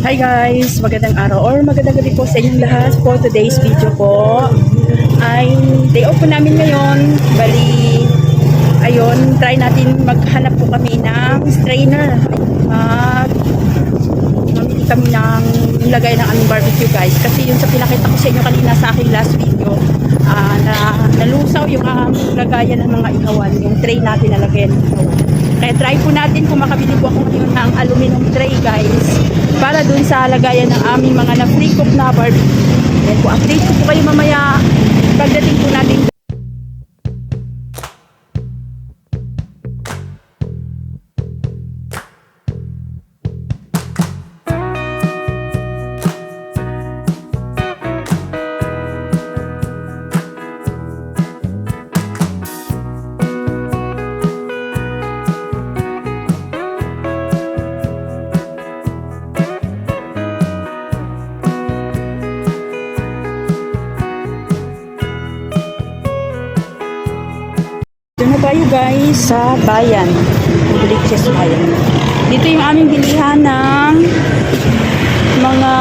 Hi guys! Magandang araw or magandang gabi po sa inyong lahat. For today's video po ay day off po namin ngayon. Bali, ayun, try natin maghanap po kami ng strainer. Mamili kami ng lagay ng aming barbecue guys. Kasi yun sa pinakita ko sa inyo kanina sa aking last video, na nalusaw yung lagayan ng mga ihawan. Yung tray natin na lagayan ng ihawan. Kaya try po natin kung makabili po ako ngayon ng aluminum tray guys, para dun sa lagayan ng aming mga na-free cook na barbecue. Then po, update ko po kayo mamaya pagdating po natin. Ito na tayo guys sa bayan. Bili ko siya sa bayan. Dito yung aming bilihan ng mga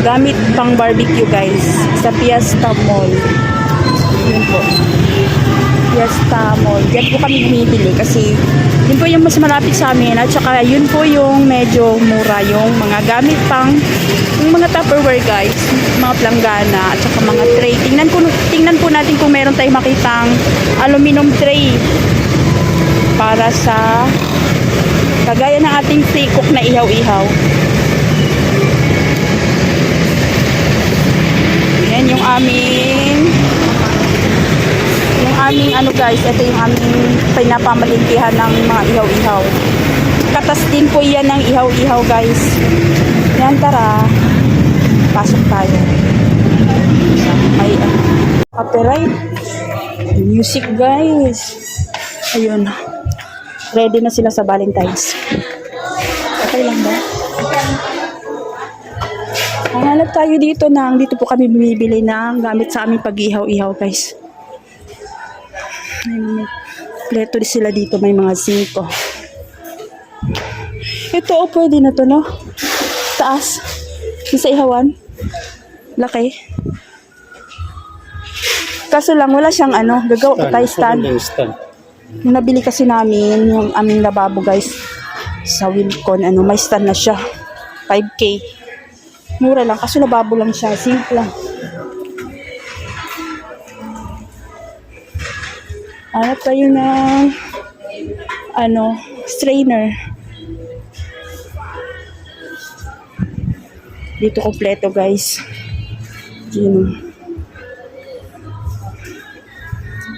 gamit pang barbecue guys. Sa Fiesta Mall. Yun po. Fiesta Mall. Diyan po kami bumibili kasi yun po yung mas malapit sa amin. At saka yun po yung medyo mura yung mga gamit pang yung mga Tupperware guys, mga planggana at saka mga tray. Tingnan po natin kung meron tayong makitang aluminum tray para sa kagaya ng ating free cook na ihaw-ihaw. Yan yung aming ano guys, ito yung aming pinapamalingkihan ng mga ihaw-ihaw. Katas din po yan ng ihaw-ihaw guys. Yan, tara. Pasok tayo. May copyright music guys. Ayun. Ready na sila sa Valentine's. Okay lang ba? Hanap tayo dito dito po kami bumibili ng gamit sa aming pag-ihaw-ihaw guys. May pleto sila dito, may mga singko. Ito pwede na to no? Taas. Sa ihawan. Laki. Kaso lang, wala siyang gagawa ko tayo stand. Yung nabili kasi namin, yung aming lababo guys, sa Wilcon, may stand na siya. 5K. Mura lang, kaso lababo lang siya. Simple lang. Hanap tayo ng strainer. Dito kompleto guys.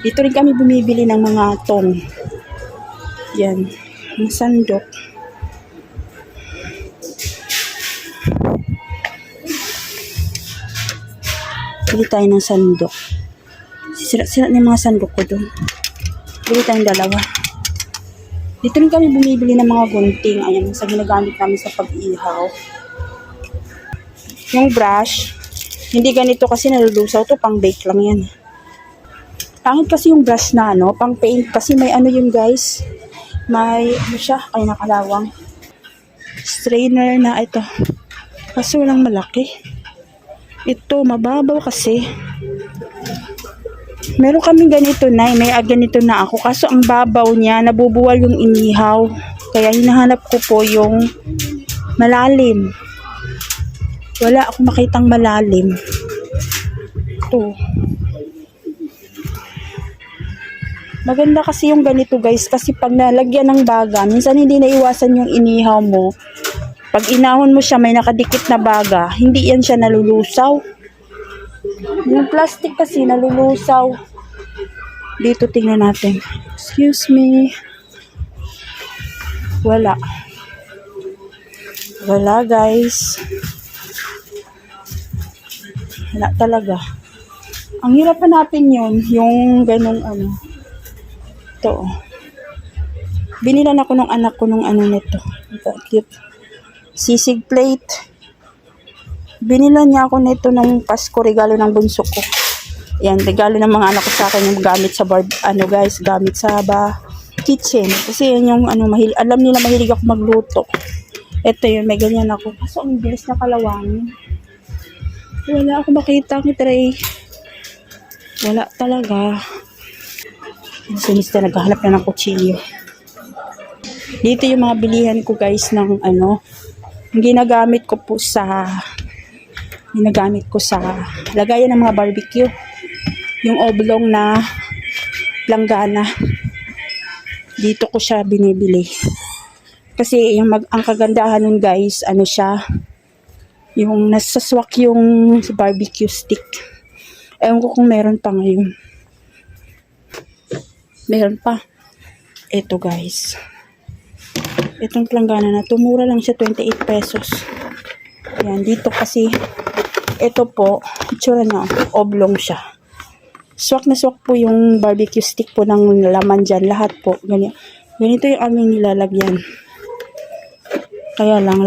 Dito rin kami bumibili ng mga tong. Yan. Mga sandok. Bili tayo ng sandok. Sira-sira na yung mga sandok ko doon. Bili tayong dalawa. Dito rin kami bumibili ng mga gunting. Ayan. Sa ginagamit namin sa pag-ihaw. Yung brush, hindi ganito kasi nalulusaw to, pang bake lang yan. Pangit kasi yung brush na pang paint kasi may yun guys. May siya, kaya nakalawang. Strainer na ito. Kasi walang malaki. Ito, mababaw kasi. Meron kaming ganito na, may ganito na ako. Kaso ang babaw niya, nabubuwal yung inihaw. Kaya hinahanap ko po yung malalim. Wala akong makitang malalim. Ito. Maganda kasi yung ganito guys. Kasi pag nalagyan ng baga, minsan hindi naiwasan yung inihaw mo. Pag inahon mo siya, may nakadikit na baga. Hindi yan siya nalulusaw. Yung plastic kasi nalulusaw. Dito tingnan natin. Excuse me. Wala. Wala guys. Wala talaga. Ang hirap hanapin yun, yung ganong Ito. Binilan ako ng anak ko nung nito. Ito, cute. Sisig plate. Binilan niya ako nito ng Pasko, regalo ng bunso ko. Yan, regalo ng mga anak ko sa akin yung gamit sa gamit sa kitchen. Kasi yan yung alam nila mahilig ako magluto. Ito yun, may ganyan ako. Kaso ang bilis na kalawangin. Wala ako makita ng tray. Wala talaga. Si Mr. naghahanap na ng kutsilyo. Dito yung mga bilihan ko guys ng ano, ginagamit ko sa lagayan ng mga barbecue. Yung oblong na langgana. Dito ko siya binibili. Kasi ang kagandahan nun guys, ano siya, yung nasaswak yung barbecue stick. Ewan ko kung meron pa ngayon. Meron pa. Ito guys. Itong langgana na to, mura lang siya, 28 pesos. Yan, dito kasi, ito po, itsura niya, oblong siya. Swak na swak po yung barbecue stick po ng laman dyan. Lahat po. Ganito yung aming nilalagyan. Kaya lang,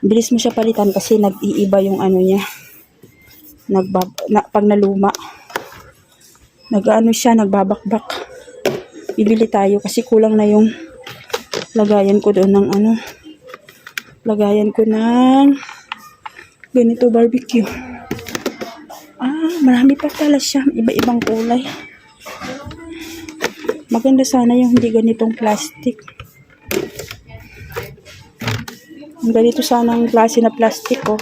bilis mo siya palitan kasi nag-iiba yung ano niya. Pag naluma. Nagbabakbak. Bibili tayo kasi kulang na yung lagayan ko doon ng ano. Lagayan ko ng ganito barbecue. Marami pa pala siya. Iba-ibang kulay. Maganda sana yung hindi ganitong plastic. Ganito sana ang klase na plastic, oh.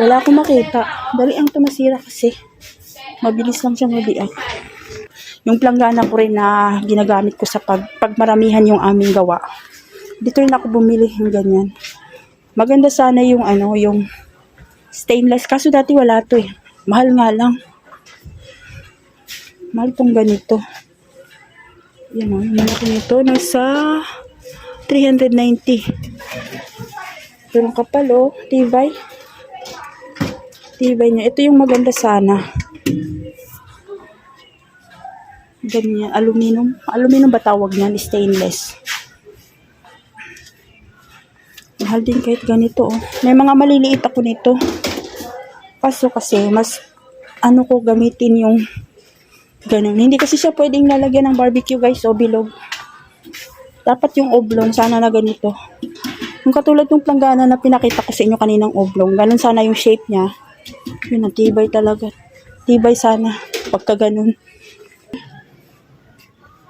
Wala akong makita. Dali ang tumasira kasi. Mabilis lang siyang mabiyak. Yung planggana ko rin na ginagamit ko sa pagmaramihan yung aming gawa. Dito rin ako bumili ng ganyan. Maganda sana yung ano, yung stainless. Kaso dati wala to eh. Mahal nga lang. Mahal tong ganito. Yan o, yung malaki nito. Nasa 390. Pero kapal o, tibay. Tibay niya. Ito yung maganda sana. Ganyan, aluminum. Aluminum ba tawag niyan? Stainless. Mahal din kahit ganito oh. May mga maliliit ako nito. Kaso kasi, mas ano ko gamitin yung ganun. Hindi kasi siya pwedeng lalagyan ng barbecue guys o bilog. Dapat yung oblong, sana na ganito. Yung katulad ng planggana na pinakita ko sa inyo kaninang oblong. Ganun sana yung shape niya. Yun, tibay talaga. Tibay sana. Pagka ganun.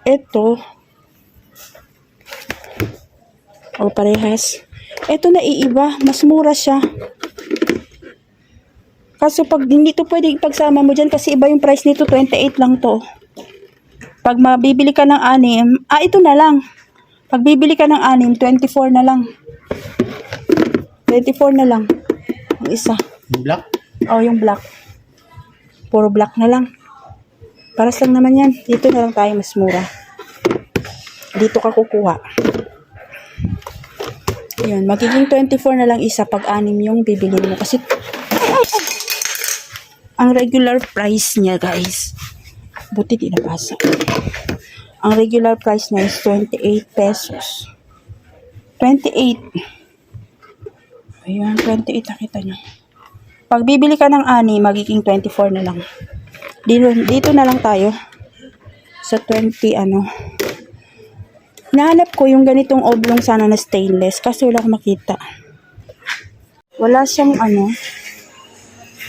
Ito. O parehas. Ito na iiba. Mas mura siya. Kaso pag hindi to pwede ipagsama mo dyan kasi iba yung price nito. 28 lang to. Pag mabibili ka ng 6, ito na lang. Pag bibili ka ng 6, 24 na lang. 24 na lang. Ang isa. Black? Yung black. Puro black na lang. Paras lang naman yan. Dito na lang tayo mas mura. Dito ka kukuha. Yun. Magiging 24 na lang isa pag 6 yung bibilin mo. Kasi ang regular price niya guys. Buti di nabasa. Ang regular price niya is 28 pesos. 28. Ayan, 28 nakita nyo. Pag bibili ka ng 6, magiging 24 na lang. Dito na lang tayo. Sa 20, Nahanap ko yung ganitong oblong sana na stainless. Kasi wala akong makita. Wala siyang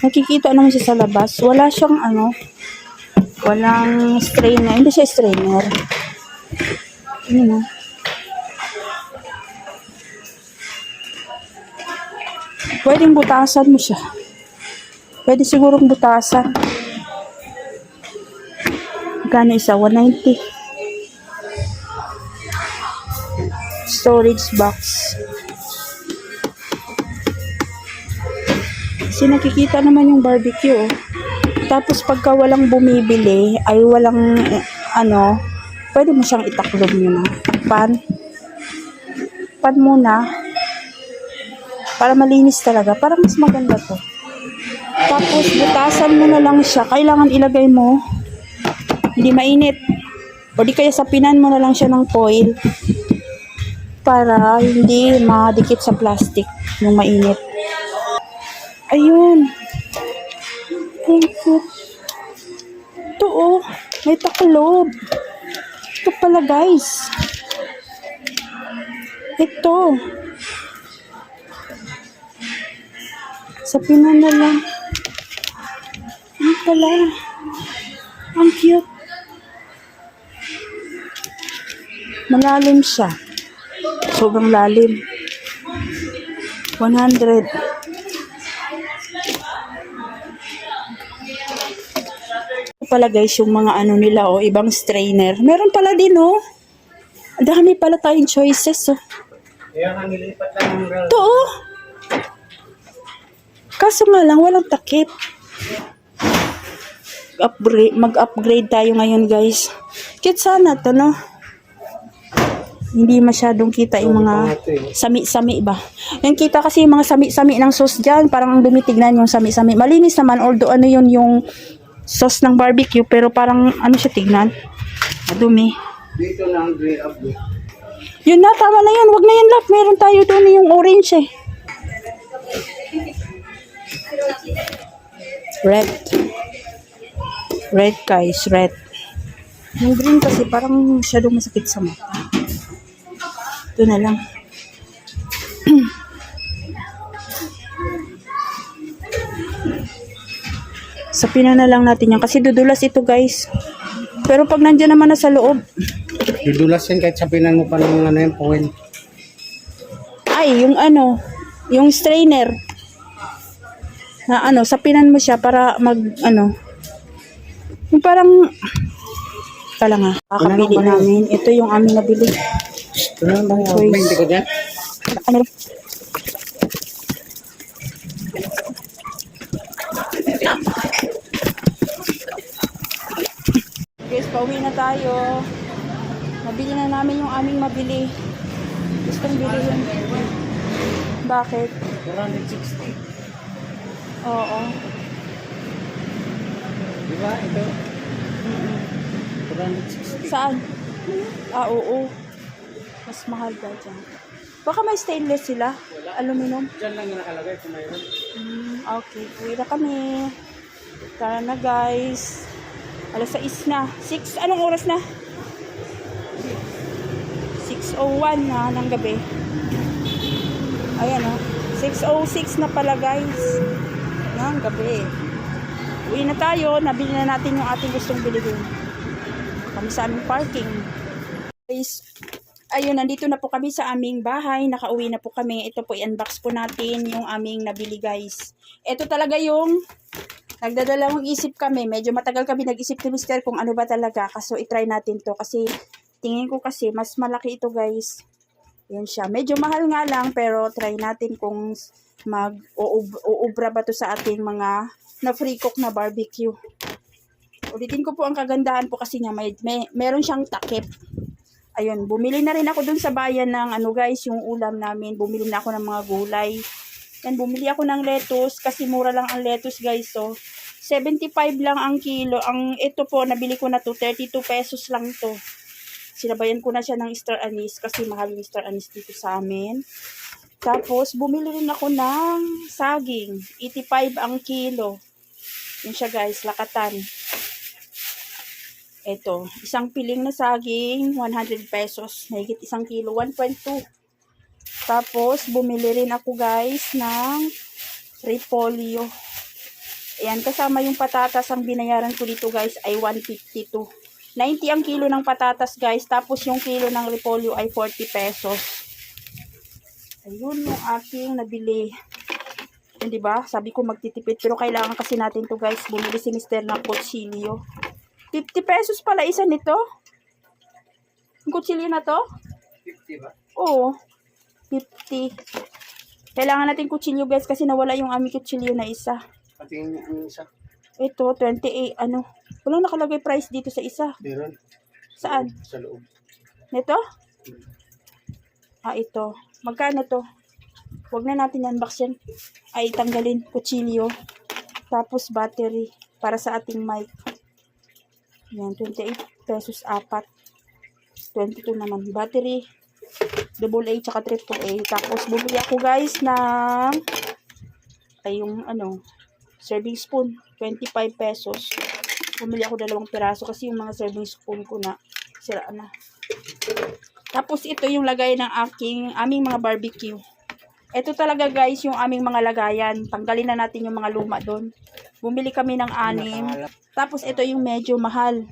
nakikita naman siya sa labas. Wala siyang walang strainer. Hindi siya strainer. Yun o. Pwedeng butasan mo siya. Pwede sigurong butasan. Magkano isa? 190. Storage box. Kasi nakikita naman yung barbecue. Oh. Tapos pagka walang bumibili, ay walang pwede mo siyang itaklob muna. Pan muna. Para malinis talaga. Parang mas maganda to. Tapos, butasan mo na lang siya. Kailangan ilagay mo. Hindi mainit. O di kaya sapinan mo na lang siya ng foil. Para hindi madikit sa plastic yung mainit. Ayun. Thank you. Ito oh. May taklob. Ito pala guys. Ito. Sa pinana lang. Ano pala? Ang cute. Malalim siya. Sobrang lalim. 100. Ito pala guys, yung mga ano nila, oh, ibang strainer. Meron pala din, oh. Ang dami pala tayong choices, oh. Kaya nga nilipat lang ng rail. Ito, oh. Kaso nga lang, walang takip. Mag-upgrade tayo ngayon, guys. Cute sana to, no? Hindi masyadong kita yung mga sami-sami ba. Yung kita kasi yung mga sami-sami ng sauce dyan. Parang dumitignan yung sami-sami. Malinis naman, although ano yun yung sauce ng barbecue. Pero parang ano siya tignan. Madumi. Dito lang, gray up. Yun na, tama na yun. Wag na yan, love. Meron tayo doon yung orange eh. Red. Red guys, red. Yung green kasi parang masyadong masakit sa mata. Ito na lang. Sapin na lang natin yan. Kasi dudulas ito guys. Pero pag nandiyan naman na sa loob. Dudulas yan kahit sabinan mo pa ng ano yung point. Ay, yung ano. Yung strainer. Na ano, sapinan mo siya para mag ano. Yung parang kala nga. Kakabili namin. Ito yung aming nabili. Ito na ba yung hindi ko dyan? Ano? Guys, pauwi na tayo. Nabili na namin yung aming mabili. Gustong bilhin. Bakit? 460. Oo. Diba? Ito. Mm-mm. 460. Saan? Ah, oo. Mas mahal ba dyan? Baka may stainless sila? Aluminum? Diyan lang yung nakalagay kung mayroon. Okay. Uwi na kami. Tara na guys. Alas 6 na. 6? Anong oras na? 6:01 na ng gabi. Ayan o. 6:06 na pala guys. Ng gabi. Uwi na tayo. Nabili na natin yung ating gustong bilhin. Kami sa aming parking. Guys, ayun, nandito na po kami sa aming bahay. Nakauwi na po kami. Ito po, i-unbox po natin yung aming nabili guys. Ito talaga yung nagdadalawang isip kami. Medyo matagal kami nag-isip ni Mister kung ano ba talaga. Kaso itry natin to kasi tingin ko kasi mas malaki ito guys. Yan siya. Medyo mahal nga lang pero try natin kung mag-uubra ba to sa ating mga na free cook na barbecue. Ulitin ko po ang kagandahan po kasi niya. Meron siyang takip. Ayun, bumili na rin ako dun sa bayan ng ano guys, yung ulam namin. Bumili na ako ng mga gulay. Yan, bumili ako ng lettuce kasi mura lang ang lettuce guys. So, 75 lang ang kilo. Ang ito po, nabili ko na to, 32 pesos lang to. Sinabayan ko na siya ng star anise kasi mahal yung star anise dito sa amin. Tapos, bumili rin ako ng saging. 85 ang kilo. Yun siya guys, lakatan. Ito, isang piling na saging, 100 pesos. Mahigit isang kilo, 1.2. Tapos, bumili rin ako guys ng repolyo. Ayan, kasama yung patatas. Ang binayaran ko dito guys ay 152. 90 ang kilo ng patatas guys. Tapos yung kilo ng repolyo ay 40 pesos. Ayun yung aking nabili. Yun, diba? Sabi ko magtitipid. Pero kailangan kasi natin to guys. Bumili si Mister ng kutsilyo. 50 pesos pala isa nito. Yung kutsilyo na to? 50 ba? Oo. 50. Kailangan natin kutsilyo guys kasi nawala yung aming kutsilyo na isa. Patingin niya ang isa. Ito, 28. Ano? Walang nakalagay price dito sa isa. Meron. Saan? Sa loob. Nito? Ah, ito. Magkano to? Huwag na natin unbox yan. Ay, tanggalin. Kutsilyo. Tapos battery. Para sa ating mic. Yan, 28 pesos apat. 22 naman. Battery. AA tsaka AAA. Tapos bumili ako guys ng ay yung ano, serving spoon. 25 pesos. Bumili ako 2 piraso kasi yung mga serving spoon ko na sira na. Tapos ito yung lagay ng aming mga barbecue. Ito talaga guys yung aming mga lagayan. Tanggalin na natin yung mga luma doon. Bumili kami ng 6. Tapos ito yung medyo mahal.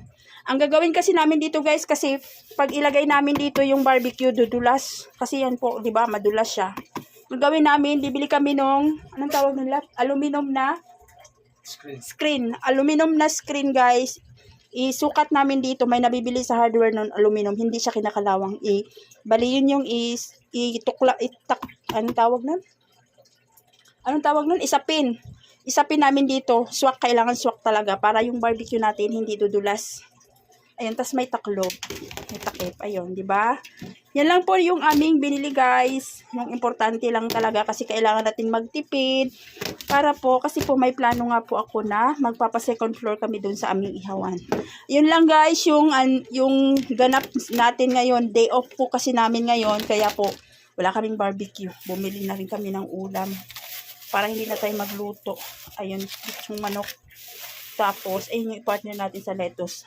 Ang gagawin kasi namin dito guys, kasi pag ilagay namin dito yung barbecue, dudulas. Kasi yan po, di ba, madulas siya. Ang gawin namin, bibili kami nung, anong tawag nila? Aluminum na screen. Aluminum na screen guys. Isukat namin dito, may nabibili sa hardware ng aluminum, hindi siya kinakalawang. Bali yun yung anong tawag nun? Anong tawag nun? Isapin. Isapin namin dito. Swak, kailangan swak talaga para yung barbecue natin hindi dudulas. Ayun, tas may taklob. May takip. Ayun, di ba? Yan lang po yung aming binili guys. Yung importante lang talaga kasi kailangan natin magtipid. Para po, kasi po may plano nga po ako na magpapa second floor kami dun sa aming ihawan. Yun lang guys, yung ganap natin ngayon. Day off po kasi namin ngayon. Kaya po, wala kaming barbecue. Bumili na rin kami ng ulam. Para hindi na tayo magluto. Ayun, yung manok. Tapos, ayun yung i-partner natin sa lettuce.